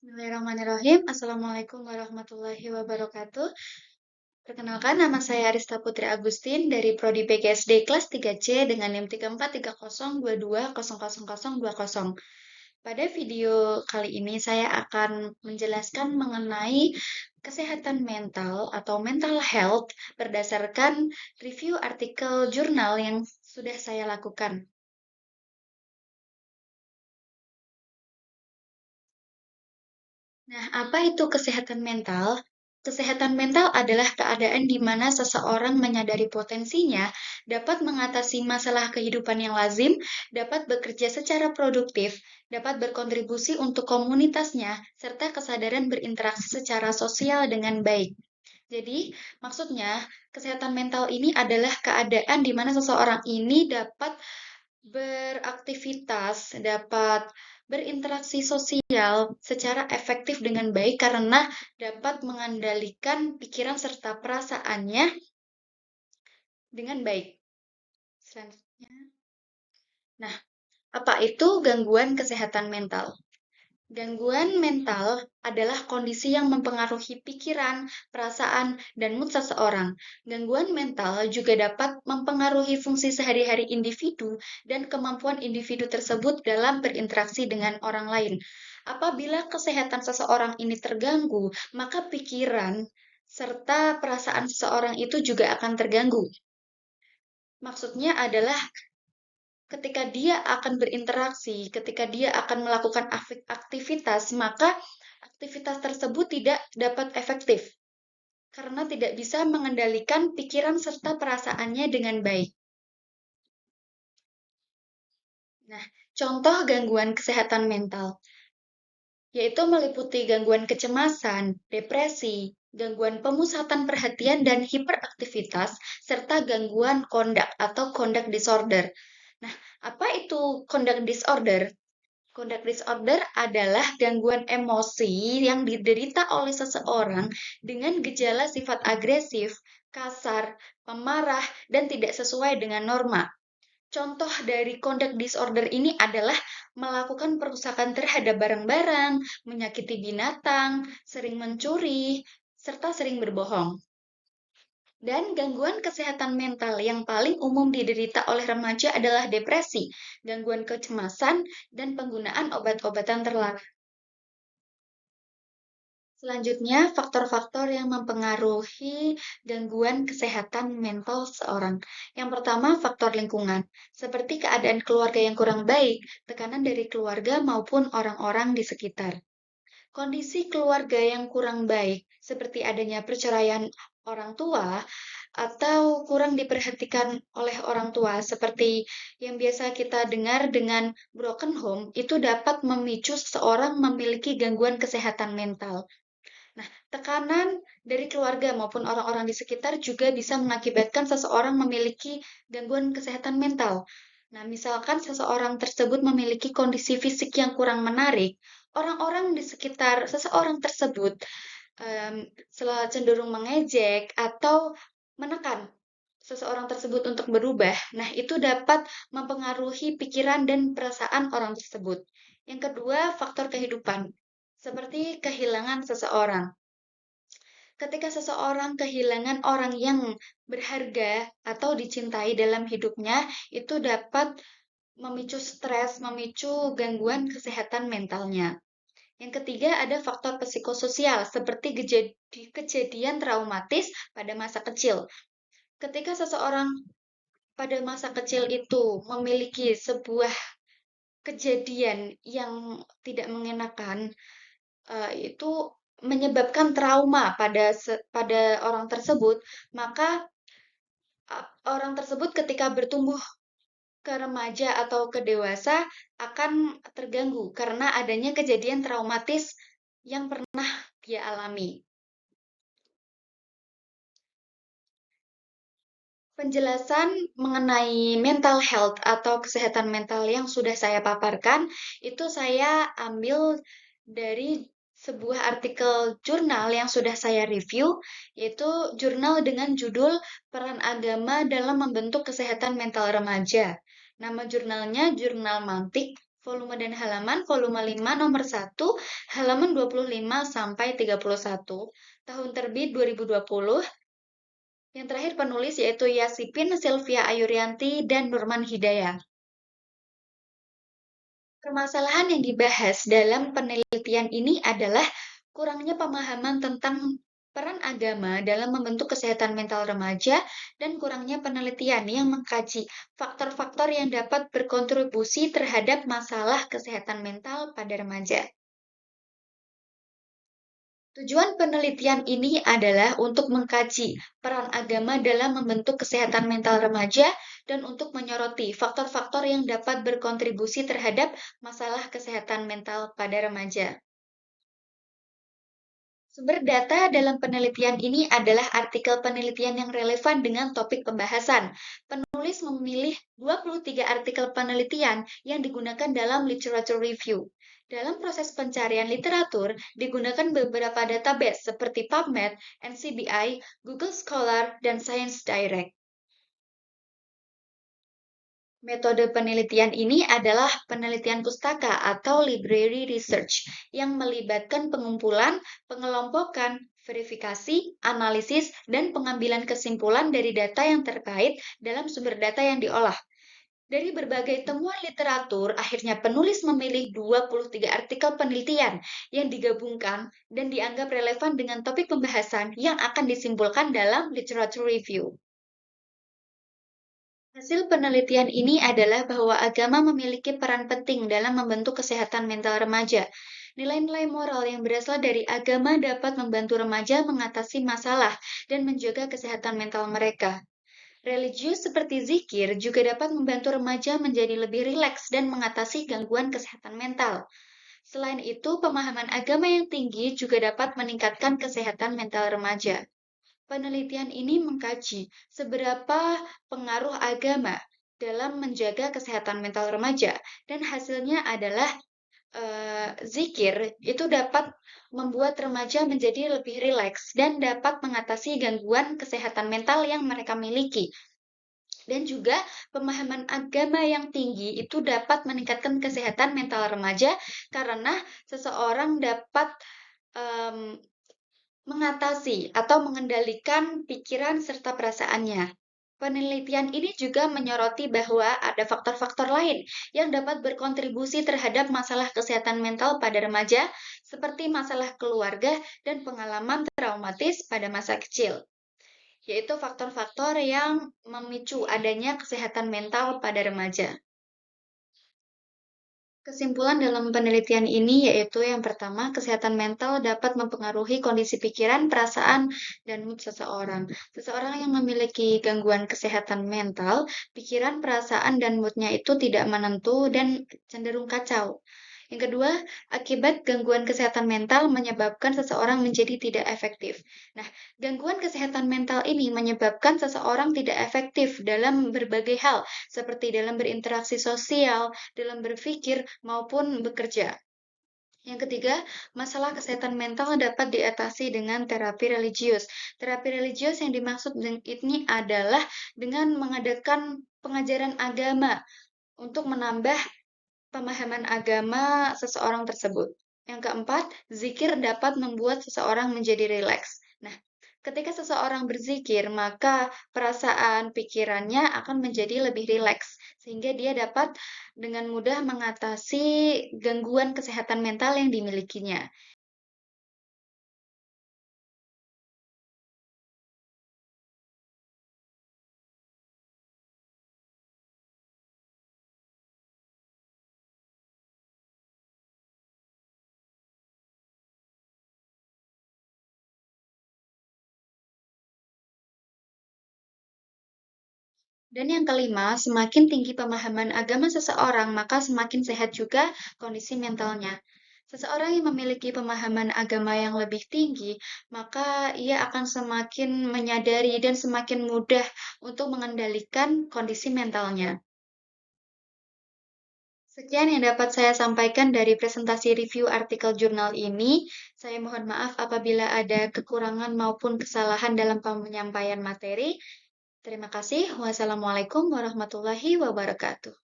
Bismillahirrahmanirrahim. Assalamualaikum warahmatullahi wabarakatuh. Perkenalkan, nama saya Arista Putri Agustin dari Prodi PGSD kelas 3C dengan NIM 343022000020. Pada video kali ini saya akan menjelaskan mengenai kesehatan mental atau mental health berdasarkan review artikel jurnal yang sudah saya lakukan. Nah, apa itu kesehatan mental? Kesehatan mental adalah keadaan di mana seseorang menyadari potensinya, dapat mengatasi masalah kehidupan yang lazim, dapat bekerja secara produktif, dapat berkontribusi untuk komunitasnya, serta kesadaran berinteraksi secara sosial dengan baik. Jadi, maksudnya, kesehatan mental ini adalah keadaan di mana seseorang ini dapat beraktivitas, dapat berinteraksi sosial secara efektif dengan baik karena dapat mengendalikan pikiran serta perasaannya dengan baik. Selanjutnya, nah, apa itu gangguan kesehatan mental? Gangguan mental adalah kondisi yang mempengaruhi pikiran, perasaan, dan mood seseorang. Gangguan mental juga dapat mempengaruhi fungsi sehari-hari individu dan kemampuan individu tersebut dalam berinteraksi dengan orang lain. Apabila kesehatan seseorang ini terganggu, maka pikiran serta perasaan seseorang itu juga akan terganggu. Maksudnya adalah ketika dia akan berinteraksi, ketika dia akan melakukan aktivitas, maka aktivitas tersebut tidak dapat efektif karena tidak bisa mengendalikan pikiran serta perasaannya dengan baik. Nah, contoh gangguan kesehatan mental yaitu meliputi gangguan kecemasan, depresi, gangguan pemusatan perhatian dan hiperaktivitas, serta gangguan conduct atau conduct disorder. Nah, apa itu conduct disorder? Conduct disorder adalah gangguan emosi yang diderita oleh seseorang dengan gejala sifat agresif, kasar, pemarah, dan tidak sesuai dengan norma. Contoh dari conduct disorder ini adalah melakukan perusakan terhadap barang-barang, menyakiti binatang, sering mencuri, serta sering berbohong. Dan gangguan kesehatan mental yang paling umum diderita oleh remaja adalah depresi, gangguan kecemasan, dan penggunaan obat-obatan terlarang. Selanjutnya, faktor-faktor yang mempengaruhi gangguan kesehatan mental seseorang. Yang pertama, faktor lingkungan, seperti keadaan keluarga yang kurang baik, tekanan dari keluarga maupun orang-orang di sekitar. Kondisi keluarga yang kurang baik, seperti adanya perceraian orang tua atau kurang diperhatikan oleh orang tua, seperti yang biasa kita dengar dengan broken home, itu dapat memicu seseorang memiliki gangguan kesehatan mental. Nah, tekanan dari keluarga maupun orang-orang di sekitar juga bisa mengakibatkan seseorang memiliki gangguan kesehatan mental. Nah, misalkan seseorang tersebut memiliki kondisi fisik yang kurang menarik, orang-orang di sekitar seseorang tersebut um, cenderung mengejek atau menekan seseorang tersebut untuk berubah. Nah, itu dapat mempengaruhi pikiran dan perasaan orang tersebut. Yang kedua, faktor kehidupan, seperti kehilangan seseorang. Ketika seseorang kehilangan orang yang berharga atau dicintai dalam hidupnya, itu dapat memicu stres, memicu gangguan kesehatan mentalnya. Yang ketiga ada faktor psikososial seperti kejadian traumatis pada masa kecil. Ketika seseorang pada masa kecil itu memiliki sebuah kejadian yang tidak mengenakan, itu menyebabkan trauma pada orang tersebut, maka orang tersebut ketika bertumbuh ke remaja atau ke dewasa akan terganggu karena adanya kejadian traumatis yang pernah dia alami. Penjelasan mengenai mental health atau kesehatan mental yang sudah saya paparkan itu saya ambil dari sebuah artikel jurnal yang sudah saya review, yaitu jurnal dengan judul Peran Agama dalam Membentuk Kesehatan Mental Remaja. Nama jurnalnya Jurnal Mantik Volume dan halaman, volume 5 nomor 1, halaman 25 sampai 31, tahun terbit 2020. Yang terakhir penulis yaitu Yasipin, Sylvia Ayurianti, dan Nurman Hidayah. Permasalahan yang dibahas dalam penelitian ini adalah kurangnya pemahaman tentang peran agama dalam membentuk kesehatan mental remaja dan kurangnya penelitian yang mengkaji faktor-faktor yang dapat berkontribusi terhadap masalah kesehatan mental pada remaja. Tujuan penelitian ini adalah untuk mengkaji peran agama dalam membentuk kesehatan mental remaja dan untuk menyoroti faktor-faktor yang dapat berkontribusi terhadap masalah kesehatan mental pada remaja. Sumber data dalam penelitian ini adalah artikel penelitian yang relevan dengan topik pembahasan. Penulis memilih 23 artikel penelitian yang digunakan dalam literature review. Dalam proses pencarian literatur, digunakan beberapa database seperti PubMed, NCBI, Google Scholar, dan Science Direct. Metode penelitian ini adalah penelitian pustaka atau library research yang melibatkan pengumpulan, pengelompokan, verifikasi, analisis, dan pengambilan kesimpulan dari data yang terkait dalam sumber data yang diolah. Dari berbagai temuan literatur, akhirnya penulis memilih 23 artikel penelitian yang digabungkan dan dianggap relevan dengan topik pembahasan yang akan disimpulkan dalam literature review. Hasil penelitian ini adalah bahwa agama memiliki peran penting dalam membentuk kesehatan mental remaja. Nilai-nilai moral yang berasal dari agama dapat membantu remaja mengatasi masalah dan menjaga kesehatan mental mereka. Religius seperti zikir juga dapat membantu remaja menjadi lebih rileks dan mengatasi gangguan kesehatan mental. Selain itu, pemahaman agama yang tinggi juga dapat meningkatkan kesehatan mental remaja. Penelitian ini mengkaji seberapa pengaruh agama dalam menjaga kesehatan mental remaja, dan hasilnya adalah zikir itu dapat membuat remaja menjadi lebih rileks dan dapat mengatasi gangguan kesehatan mental yang mereka miliki. Dan juga pemahaman agama yang tinggi itu dapat meningkatkan kesehatan mental remaja karena seseorang dapat mengatasi atau mengendalikan pikiran serta perasaannya. Penelitian ini juga menyoroti bahwa ada faktor-faktor lain yang dapat berkontribusi terhadap masalah kesehatan mental pada remaja, seperti masalah keluarga dan pengalaman traumatis pada masa kecil, yaitu faktor-faktor yang memicu adanya kesehatan mental pada remaja. Kesimpulan dalam penelitian ini yaitu yang pertama, kesehatan mental dapat mempengaruhi kondisi pikiran, perasaan, dan mood seseorang. Seseorang yang memiliki gangguan kesehatan mental, pikiran, perasaan, dan moodnya itu tidak menentu dan cenderung kacau. Yang kedua, akibat gangguan kesehatan mental menyebabkan seseorang menjadi tidak efektif. Nah, gangguan kesehatan mental ini menyebabkan seseorang tidak efektif dalam berbagai hal, seperti dalam berinteraksi sosial, dalam berpikir, maupun bekerja. Yang ketiga, masalah kesehatan mental dapat diatasi dengan terapi religius. Terapi religius yang dimaksud ini adalah dengan mengadakan pengajaran agama untuk menambah pemahaman agama seseorang tersebut. Yang keempat, zikir dapat membuat seseorang menjadi rileks. Nah, ketika seseorang berzikir, maka perasaan pikirannya akan menjadi lebih rileks, sehingga dia dapat dengan mudah mengatasi gangguan kesehatan mental yang dimilikinya. Dan yang kelima, semakin tinggi pemahaman agama seseorang, maka semakin sehat juga kondisi mentalnya. Seseorang yang memiliki pemahaman agama yang lebih tinggi, maka ia akan semakin menyadari dan semakin mudah untuk mengendalikan kondisi mentalnya. Sekian yang dapat saya sampaikan dari presentasi review artikel jurnal ini. Saya mohon maaf apabila ada kekurangan maupun kesalahan dalam penyampaian materi. Terima kasih. Wassalamualaikum warahmatullahi wabarakatuh.